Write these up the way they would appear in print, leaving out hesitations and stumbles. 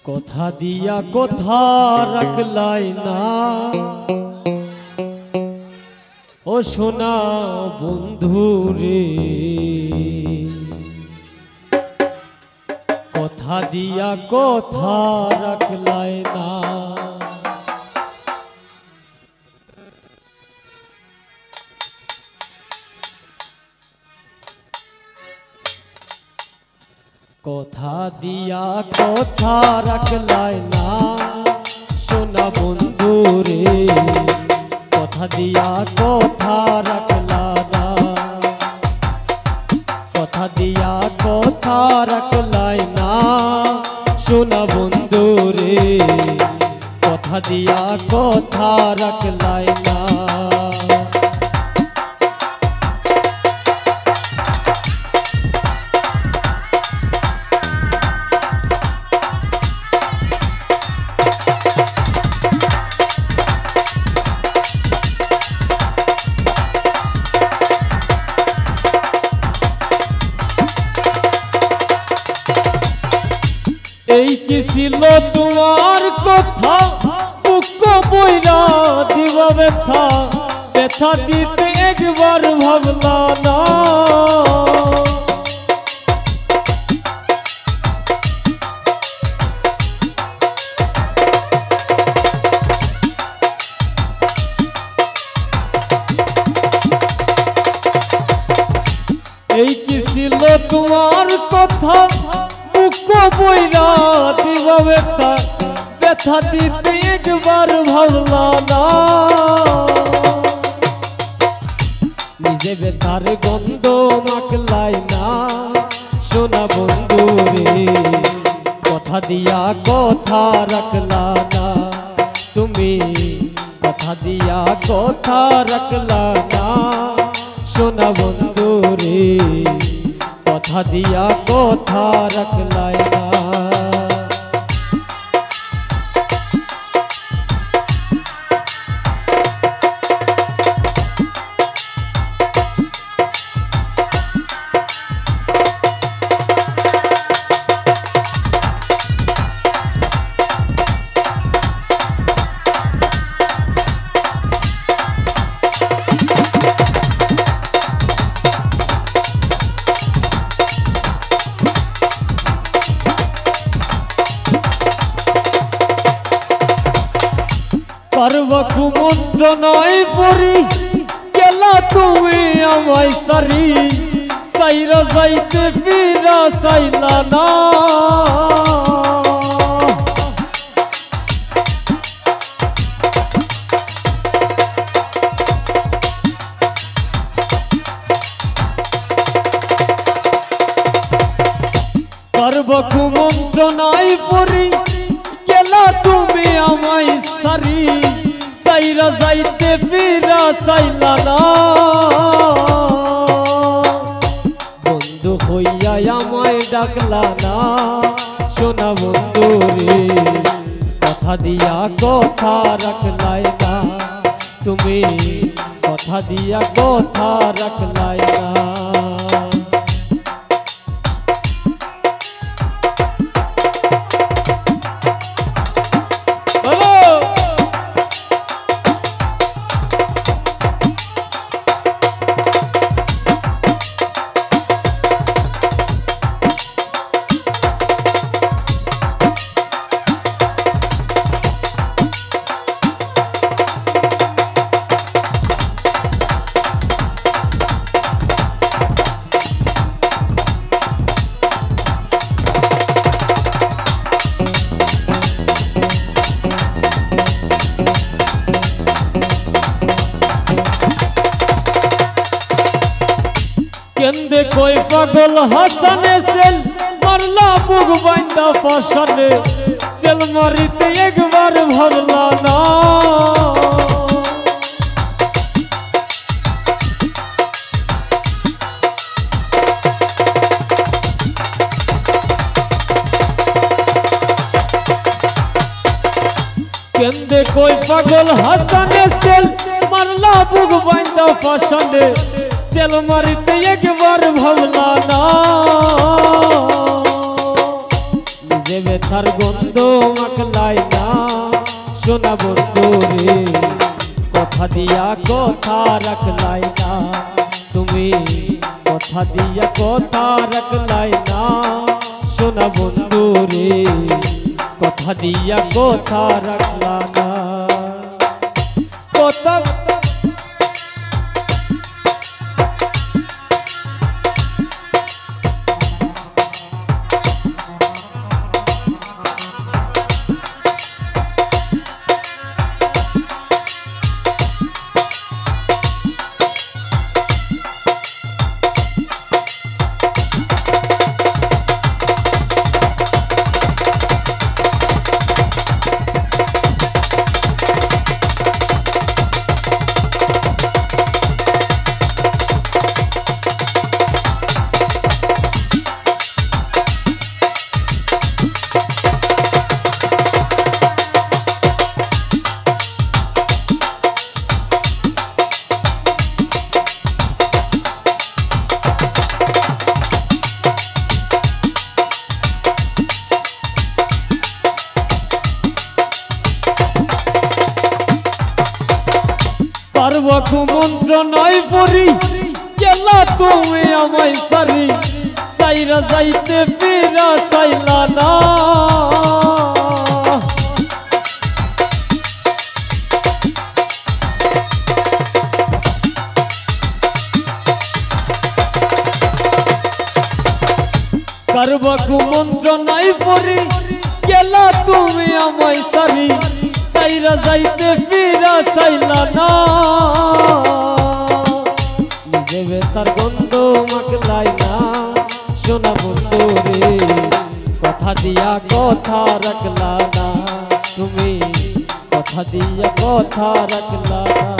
কথা দিয়া কথা রাখলাই না ও সোনা বন্ধু রে, কথা দিয়া কথা রাখলাই না। কথা দিয়া কথা রাখলাই না সোনা বন্ধু রে, কথা দিয়া কথা রাখলা না, কথা দিয়া কথা রাখলাই না সোনা বন্ধু রে, কথা দিয়া কথা রাখলাই না। এই কি ছিল তোমার কথা, বুক বইরা দিবা ব্যথা, ব্যথা দিতে একবার ভাবলা না। এই কি ছিল তোমার কথা, বুক বইরা দিবা ব্যথা, ব্যথা দিতে একবার ভাবলা না। নিজে ব্যথার গন্ধ মাখলাই না সোনা বন্ধু রে, কথা দিয়া কথা রাখলা না তুমি, কথা দিয়া কথা রাখলা না সোনা বন্ধু রে, কথা দিয়া কথা রাখলাই না। পারবা কুমন্ত্রণায় পড়ি গেলা তুমি আমায় সারি, সাইরা যাইতে ফিরা চাইলা না। পারবা কুমন্ত্রণায় পড়ি গেলা তুমি আমায় সারি, সাইরা যাইতে ফিরা চাইলা না। বন্ধু হইয়া আমায় ডাকলা না সোনা বন্ধু রে, কথা দিয়া কথা রাখলাই না তুমি, কথা দিয়া কথা রাখলাই না। কেন্দে কই পাগল হাসানে সেল মারলা বুক বাইন্দা ফাসানে, সেল মারিতে একবার ভাবলা না। কেন্দে কই পাগল হাসানে সেল মারলা বুক বাইন্দা ফাসানে, সেল মারিতে একবার ভাবলা না। নিজে ব্যথার গন্ধ মাখলাই না সোনা বন্ধু রে কথা দিয়া কথা রাখলাই না তুমি কথা দিয়া কথা রাখলাই না সোনা বন্ধু রে কথা দিয়া কথা রাখলা না কথা পারবো মন্ত্র নাই পড়ি গেলা তুমি আমায় সারি সাইরা যাইতে ফিরা চাইলা না পারবো মন্ত্র নাই পড়ি গেলা তুমি আমায় সারি সাইরা যাইতে ফিরা চাইলা না নিজে বেতার গন্ধ মাখলাই না সোনা বন্ধু রে কথা দিয়া কথা রাখলা না তুমি কথা দিয়া কথা রাখলা না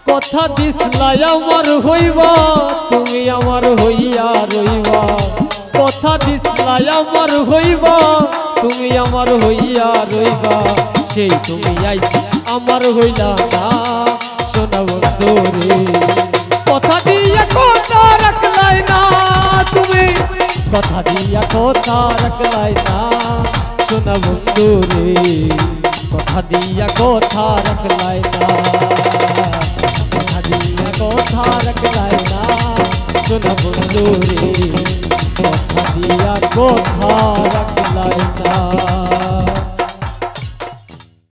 কথা দিসলাই আমার হইবা তুমি আমার হইয়া রইবা কথা দিসলাই আমার হইবা তুমি আমার হইয়া রইবা সেই তুমি আইছি আমার হইলা না সোনা বন্ধু রে কথা দিয়া কথা রাখলাই না তুমি কথা দিয়া কথা রাখলাই না সোনা বন্ধু রে কথা দিয়া কথা রাখলাই না কথা দিয়া কথা রাখলাই না সোনা বন্ধু রে কথা দিয়া কথা রাখলাই না।